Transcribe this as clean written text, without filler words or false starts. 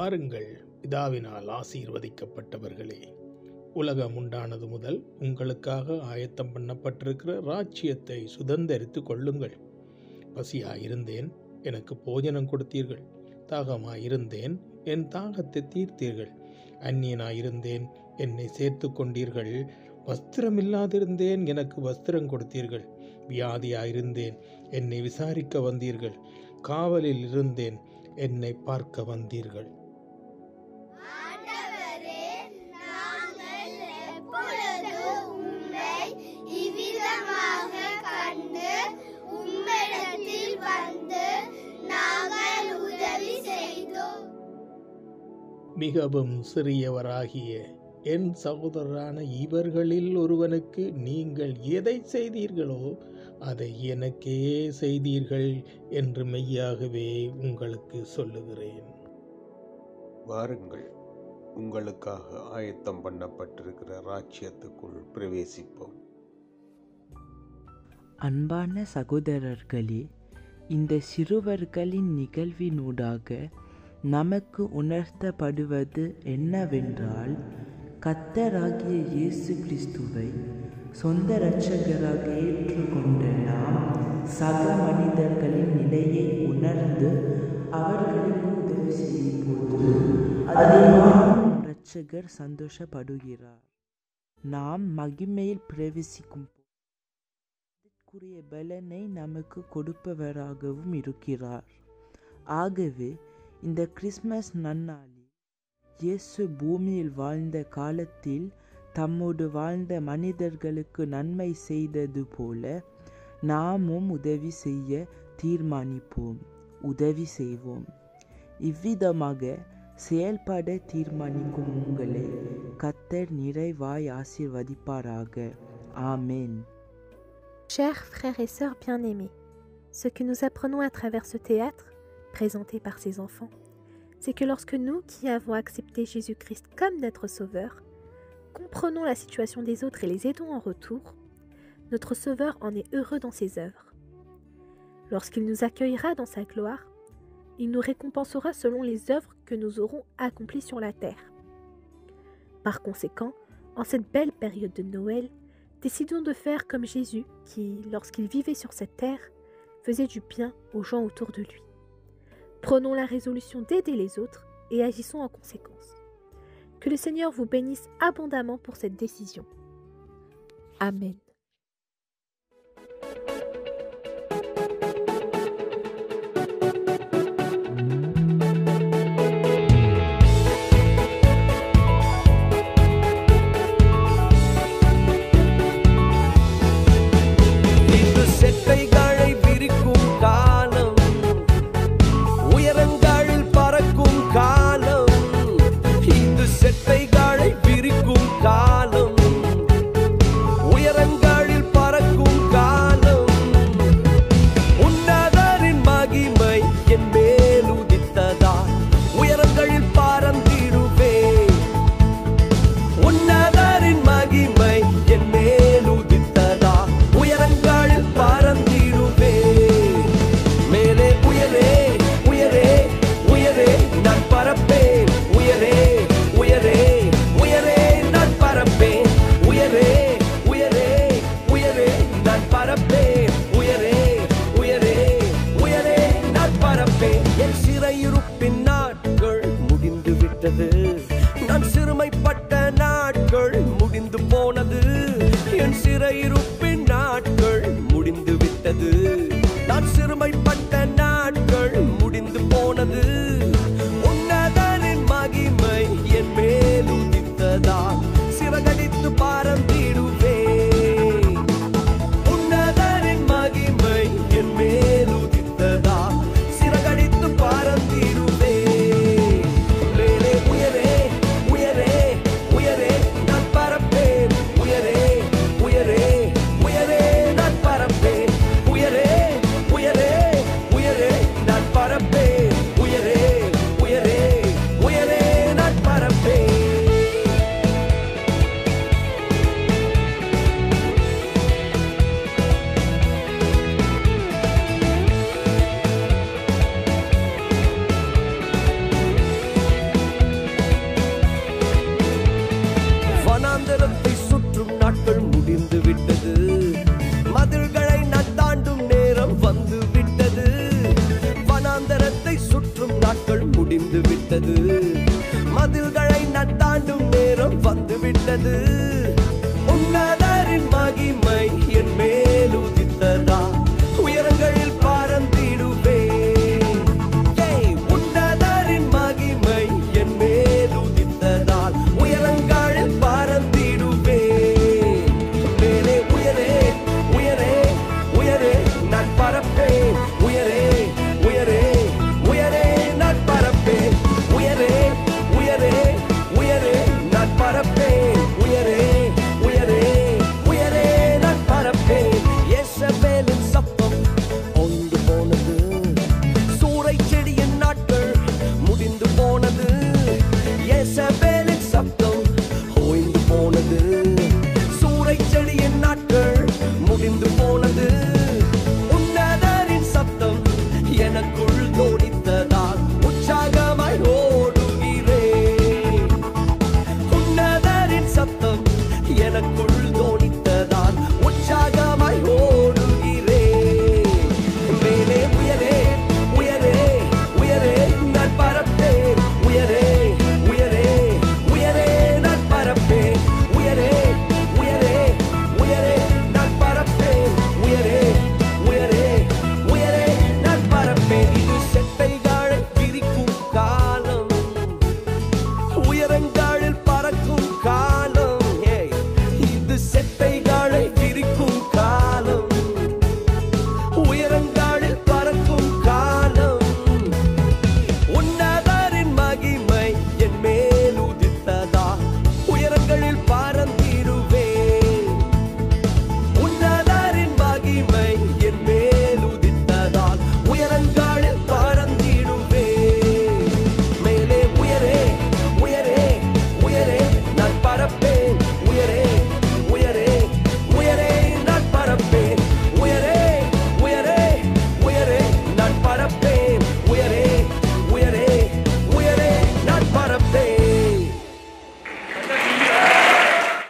வாருங்கள், பிதாவினால் ஆசீர்வதிக்கப்பட்டவர்களே, உலகம் உண்டானது முதல் உங்களுக்காக ஆயத்தம் பண்ணப்பட்டிருக்கிற ராஜ்யத்தை சுதந்தரித்து கொள்ளுங்கள். பசியாயிருந்தேன், எனக்கு போஜனம் கொடுத்தீர்கள். தாகமாயிருந்தேன், என் தாகத்தை தீர்த்தீர்கள். அந்நியனாயிருந்தேன், என்னை சேர்த்து கொண்டீர்கள். வஸ்திரமில்லாதிருந்தேன், எனக்கு வஸ்திரம் கொடுத்தீர்கள். வியாதியாயிருந்தேன், என்னை விசாரிக்க வந்தீர்கள். காவலில் இருந்தேன், என்னை பார்க்க வந்தீர்கள். மிகவும் சிறியவராகிய என் சகோதரரான இவர்களில் ஒருவனுக்கு நீங்கள் எதை செய்தீர்களோ அதை எனக்கே செய்தீர்கள் என்று மெய்யாகவே உங்களுக்கு சொல்லுகிறேன். வாருங்கள், உங்களுக்காக ஆயத்தம் பண்ணப்பட்டிருக்கிற ராஜ்யத்துக்குள் பிரவேசிப்போம். அன்பான சகோதரர்களே, இந்த சிறுவர்களின் நிகழ்வினூடாக நமக்கு உணர்த்தப்படுவது என்னவென்றால், கர்த்தராகிய இயேசு கிறிஸ்துவை சொந்த இரட்சகராக ஏற்றுக்கொண்ட நாம் சக மனிதர்களின் நிலையை உணர்ந்து அவர்களுக்கு உதவி செய்யும் போது இரட்சகர் சந்தோஷப்படுகிறார். நாம் மகிமையில் பிரவேசிக்கும் அதற்குரிய பலனை நமக்கு கொடுப்பவராகவும் இருக்கிறார். ஆகவே இந்த கிறிஸ்மஸ் நன்னாளில் இயேசு பூமியில் வாழ்ந்த காலத்தில் தம்மோடு வாழ்ந்த மனிதர்களுக்கு நன்மை செய்தது போல நாமும் உதவி செய்ய தீர்மானிப்போம், உதவி செய்வோம். இவ்விதமாக செயல்பட தீர்மானிக்கும் உங்களை கர்த்தர் நிறைவாய் ஆசீர்வதிப்பாராக. ஆமென். Chers frères et sœurs bien-aimés, ce que nous apprenons à travers ce théâtre présenté par ces enfants, c'est que lorsque nous qui avons accepté Jésus-Christ comme notre Sauveur, comprenons la situation des autres et les aidons en retour, notre Sauveur en est heureux dans ses œuvres. Lorsqu'il nous accueillera dans sa gloire, il nous récompensera selon les œuvres que nous aurons accomplies sur la terre. Par conséquent, en cette belle période de Noël, décidons de faire comme Jésus qui, lorsqu'il vivait sur cette terre, faisait du bien aux gens autour de lui. Prenons la résolution d'aider les autres et agissons en conséquence. Que le Seigneur vous bénisse abondamment pour cette décision. Amen. நான் சிறுமைப்பட்ட நாட்கள் முடிந்து போனது, என் சிறையிருப்பின் நாட்கள் முடிந்து விட்டது. நான் சிறுமைப்பட்ட நாட்கள் முடிந்து போனது, உன்னதனின் மகிமை என் மேல் உதித்ததால் சிறகடித்து பறந்திடுவேன். உன்னதனின் மகிமை என் மேல் உதித்ததால் சிறகடித்து பறந்திடுவேன். உயரே போனது